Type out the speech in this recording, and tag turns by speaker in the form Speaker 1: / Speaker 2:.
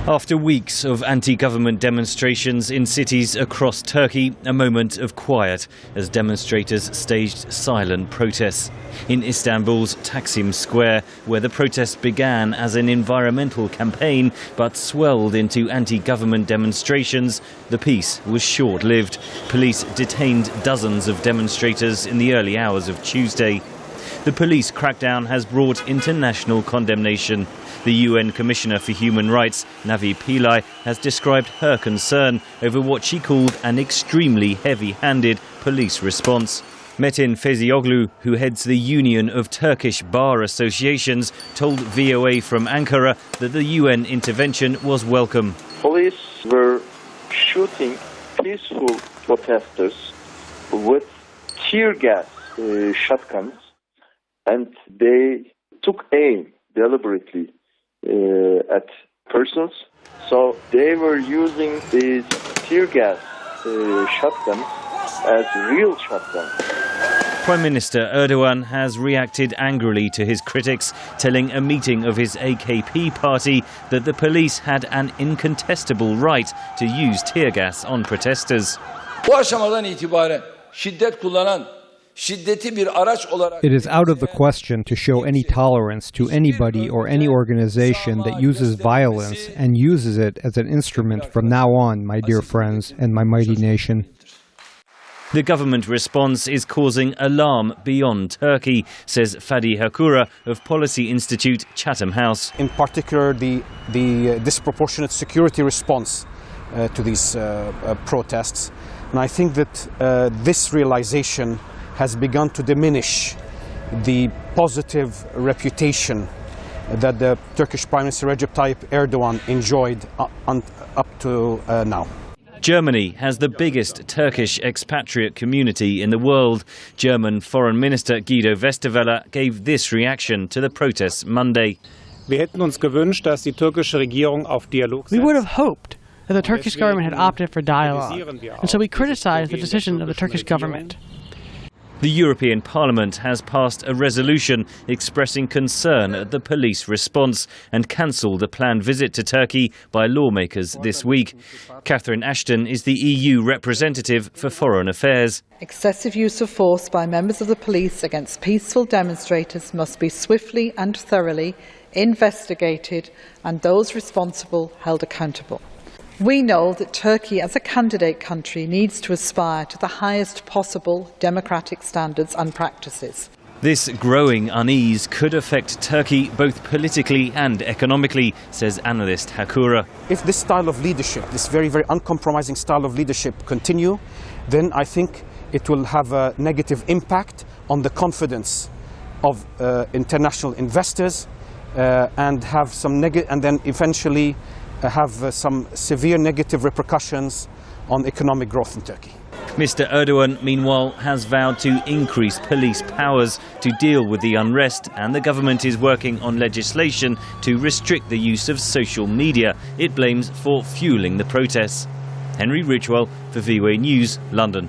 Speaker 1: After weeks of anti-government demonstrations in cities across Turkey, a moment of quiet as demonstrators staged silent protests. In Istanbul's Taksim Square, where the protests began as an environmental campaign but swelled into anti-government demonstrations, the peace was short-lived. Police detained dozens of demonstrators in the early hours of Tuesday. The police crackdown has brought international condemnation. The UN Commissioner for Human Rights, Navi Pillay, has described her concern over what she called an extremely heavy-handed police response. Metin Feyzioglu, who heads the Union of Turkish Bar Associations, told VOA from Ankara that the UN intervention was welcome.
Speaker 2: Police were shooting peaceful protesters with tear gas shotguns, and they took aim deliberately at persons. So they were using these tear gas shotguns as real shotguns.
Speaker 1: Prime Minister Erdogan has reacted angrily to his critics, telling a meeting of his AKP party that the police had an incontestable right to use tear gas on protesters.
Speaker 3: It is out of the question to show any tolerance to anybody or any organization that uses violence and uses it as an instrument from now on, my dear friends and my mighty nation.
Speaker 1: The government response is causing alarm beyond Turkey, says Fadi Hakura of Policy Institute Chatham House.
Speaker 4: In particular, the disproportionate security response to these protests. And I think that this realization has begun to diminish the positive reputation that the Turkish Prime Minister Recep Tayyip Erdogan enjoyed up to now.
Speaker 1: Germany has the biggest Turkish expatriate community in the world. German Foreign Minister Guido Westerwelle gave this reaction to the protests Monday.
Speaker 5: We would
Speaker 6: have hoped that the Turkish government had opted for dialogue, and so we criticized the decision of the Turkish government.
Speaker 1: The European Parliament has passed a resolution expressing concern at the police response and cancelled a planned visit to Turkey by lawmakers this week. Catherine Ashton is the EU representative for foreign affairs.
Speaker 7: Excessive use of force by members of the police against peaceful demonstrators must be swiftly and thoroughly investigated and those responsible held accountable. We know that Turkey, as a candidate country, needs to aspire to the highest possible democratic standards and practices.
Speaker 1: This growing unease could affect Turkey both politically and economically, says analyst Hakura.
Speaker 4: If this style of leadership, this very, very uncompromising style of leadership continue, then I think it will have a negative impact on the confidence of international investors and have some and then eventually have some severe negative repercussions on economic growth in Turkey.
Speaker 1: Mr. Erdogan, meanwhile, has vowed to increase police powers to deal with the unrest, and the government is working on legislation to restrict the use of social media it blames for fueling the protests. Henry Ridgwell for VOA News, London.